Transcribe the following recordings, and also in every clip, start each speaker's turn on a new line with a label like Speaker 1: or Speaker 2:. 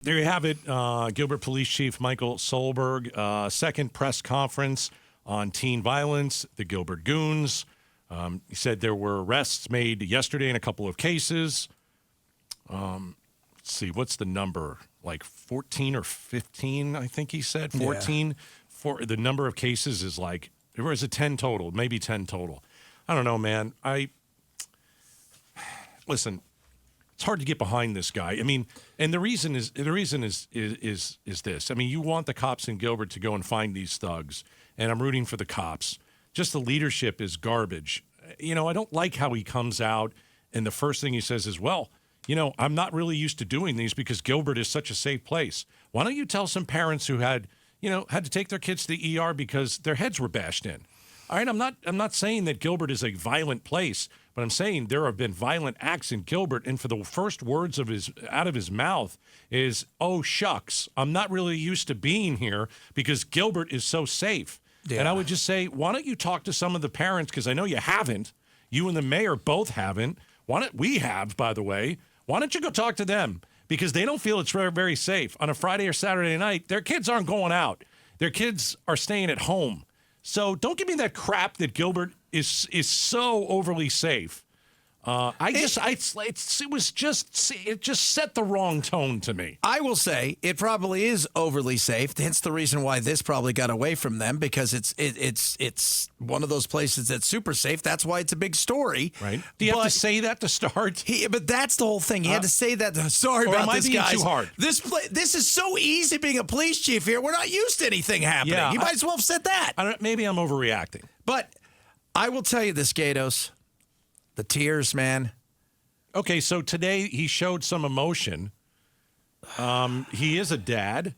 Speaker 1: There you have it. Gilbert Police Chief Michael Solberg, second press conference on teen violence, the Gilbert Goons. He said there were arrests made yesterday in a couple of cases. Let's see, what's the number? Like 14 or 15, I think he said. 14. Yeah. For the number of cases is like, there was a 10 total, maybe 10 total. I don't know, man. Listen, it's hard to get behind this guy. I mean, and the reason is this. I mean, you want the cops in Gilbert to go and find these thugs, and I'm rooting for the cops. Just the leadership is garbage. You know, I don't like how he comes out and the first thing he says is, well, you know, I'm not really used to doing these because Gilbert is such a safe place. Why don't you tell some parents who had to take their kids to the ER because their heads were bashed in? All right, I'm not saying that Gilbert is a violent place, but I'm saying there have been violent acts in Gilbert, and for the first words out of his mouth is, "Oh shucks, I'm not really used to being here because Gilbert is so safe." Yeah. And I would just say, why don't you talk to some of the parents, because I know you haven't. You and the mayor both haven't. We have, by the way. Why don't you go talk to them? Because they don't feel it's very, very safe. On a Friday or Saturday night, their kids aren't going out. Their kids are staying at home. So don't give me that crap that Gilbert is so overly safe. It just set the wrong tone to me.
Speaker 2: I will say it probably is overly safe. Hence the reason why this probably got away from them, because it's one of those places that's super safe. That's why it's a big story.
Speaker 1: Right? Do you have to say that to start?
Speaker 2: But that's the whole thing. He had to say that. Sorry about this, guys.
Speaker 1: Too hard?
Speaker 2: This is so easy being a police chief here. We're not used to anything happening.
Speaker 1: Yeah,
Speaker 2: you might as well have said that.
Speaker 1: Maybe I'm overreacting.
Speaker 2: But I will tell you this, Gaydos. The tears, man.
Speaker 1: Okay, so today he showed some emotion. He is a dad.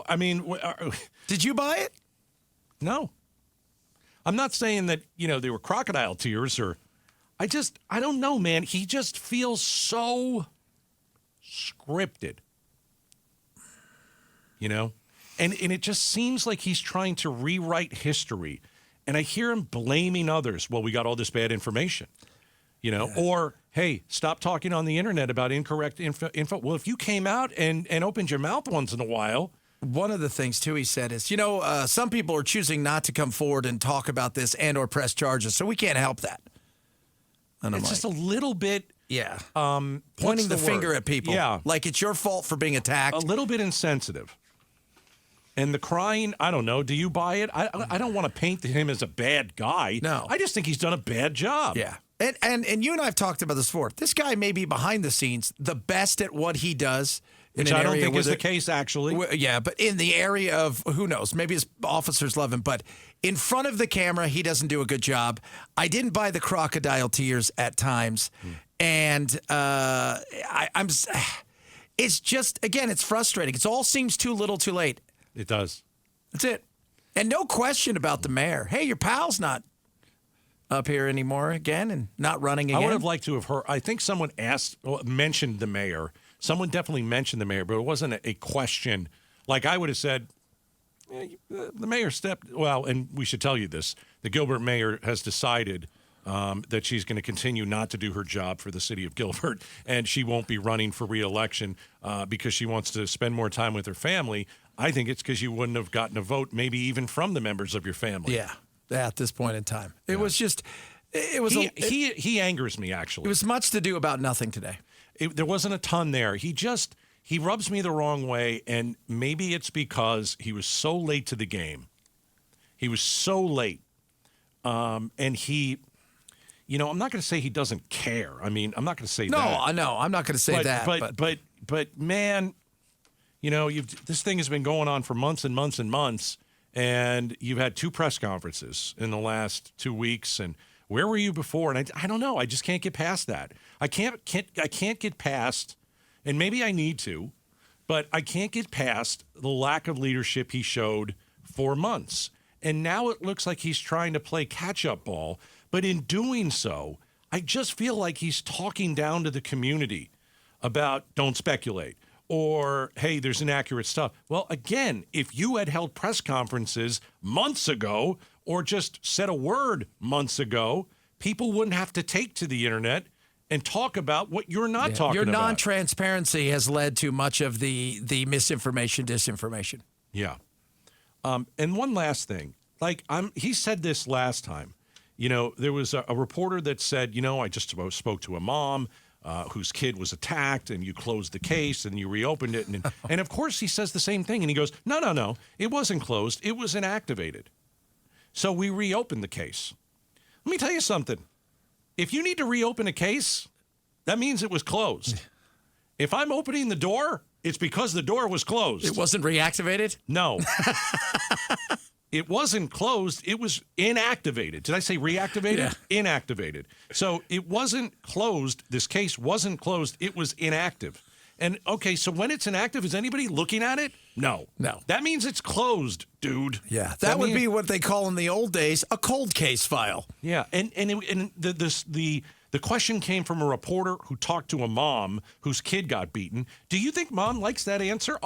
Speaker 1: I mean,
Speaker 2: did you buy it?
Speaker 1: No. I'm not saying that, they were crocodile tears or I don't know, man. He just feels so scripted. And it just seems like he's trying to rewrite history. And I hear him blaming others. Well, we got all this bad information, or, hey, stop talking on the internet about incorrect info. Well, if you came out and opened your mouth once in a while.
Speaker 2: One of the things, too, he said is, some people are choosing not to come forward and talk about this and or press charges, so we can't help that. And
Speaker 1: it's just a little bit.
Speaker 2: Yeah. Pointing the finger at people.
Speaker 1: Yeah.
Speaker 2: Like it's your fault for being attacked.
Speaker 1: A little bit insensitive. And the crying, I don't know. Do you buy it? I don't want to paint him as a bad guy.
Speaker 2: No.
Speaker 1: I just think he's done a bad job.
Speaker 2: Yeah. And you and I have talked about this before. This guy may be behind the scenes the best at what he does.
Speaker 1: Which I don't think is the case, actually.
Speaker 2: Yeah, but in the area of, who knows, maybe his officers love him, but in front of the camera, he doesn't do a good job. I didn't buy the crocodile tears at times. And it's just, again, it's frustrating. It all seems too little too late.
Speaker 1: It does.
Speaker 2: That's it. And no question about the mayor. Hey, your pal's not up here anymore again and not running again.
Speaker 1: I would have liked to have heard. I think someone mentioned the mayor. Someone definitely mentioned the mayor, but it wasn't a question. Like I would have said, the mayor stepped. Well, and we should tell you this. The Gilbert mayor has decided that she's going to continue not to do her job for the city of Gilbert, and she won't be running for re-election because she wants to spend more time with her family. I think it's because you wouldn't have gotten a vote, maybe even from the members of your family.
Speaker 2: Yeah, at this point in time. It was just,
Speaker 1: he angers me, actually.
Speaker 2: It was much to do about nothing today.
Speaker 1: There wasn't a ton there. He rubs me the wrong way, and maybe it's because he was so late to the game. He was so late. And he, I'm not going to say he doesn't care. I mean, I'm not going to say that.
Speaker 2: No, I'm not going to say that.
Speaker 1: But man, this thing has been going on for months and months and months, and you've had 2 press conferences in the last 2 weeks. And where were you before? And I don't know. I just can't get past that. I can't get past, and maybe I need to, but I can't get past the lack of leadership he showed for months. And now it looks like he's trying to play catch-up ball. But in doing so, I just feel like he's talking down to the community about don't speculate or, hey, there's inaccurate stuff. Well, again, if you had held press conferences months ago or just said a word months ago, people wouldn't have to take to the internet and talk about what you're not talking
Speaker 2: Your
Speaker 1: about.
Speaker 2: non-transparency has led to much of the misinformation, disinformation.
Speaker 1: Yeah. And one last thing. He said this last time. There was a reporter that said, I just spoke to a mom whose kid was attacked, and you closed the case and you reopened it. And of course, he says the same thing. And he goes, no, it wasn't closed. It was inactivated. So we reopened the case. Let me tell you something. If you need to reopen a case, that means it was closed. If I'm opening the door, it's because the door was closed.
Speaker 2: It wasn't reactivated?
Speaker 1: No. It wasn't closed. It was inactivated. Did I say reactivated?
Speaker 2: Yeah.
Speaker 1: Inactivated. So it wasn't closed. This case wasn't closed. It was inactive. And, okay, so when it's inactive, is anybody looking at it? No. That means it's closed, dude.
Speaker 2: Yeah, that would be what they call in the old days a cold case file.
Speaker 1: Yeah, and the question came from a reporter who talked to a mom whose kid got beaten. Do you think mom likes that answer?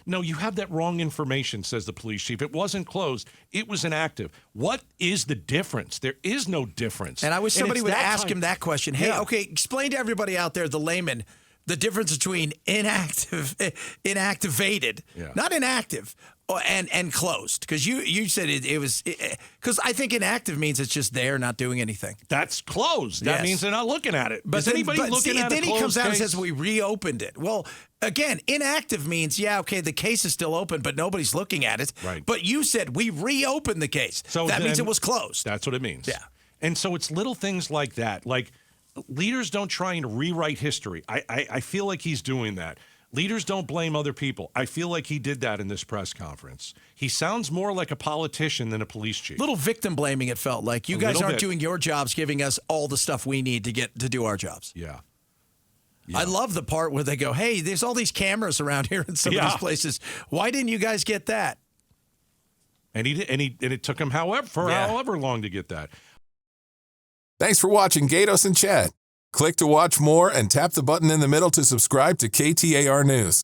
Speaker 1: No, you have that wrong information, says the police chief. It wasn't closed. It was inactive. What is the difference? There is no difference.
Speaker 2: And I wish somebody would ask him that question. Hey,
Speaker 1: Yeah.
Speaker 2: okay, explain to everybody out there, the layman, the difference between inactivated, not inactive, and closed. Because you said it was, because I think inactive means it's just there, not doing anything.
Speaker 1: That's closed. That means they're not looking at it.
Speaker 2: But
Speaker 1: is anybody looking at it?
Speaker 2: Then he comes out and says, we reopened it. Well, again, inactive means, the case is still open, but nobody's looking at it.
Speaker 1: Right.
Speaker 2: But you said we reopened the case. So that means it was closed.
Speaker 1: That's what it means.
Speaker 2: Yeah.
Speaker 1: And so it's little things like that. Like, leaders don't try and rewrite history. I feel like he's doing that. Leaders don't blame other people. I feel like he did that in this press conference. He sounds more like a politician than a police chief.
Speaker 2: Little victim blaming, it felt like. You guys aren't doing your jobs, giving us all the stuff we need to do our jobs.
Speaker 1: Yeah.
Speaker 2: I love the part where they go, hey, there's all these cameras around here in some of these places. Why didn't you guys get that?
Speaker 1: And it took him however long to get that.
Speaker 3: Thanks for watching Gaydos and Chad. Click to watch more and tap the button in the middle to subscribe to KTAR News.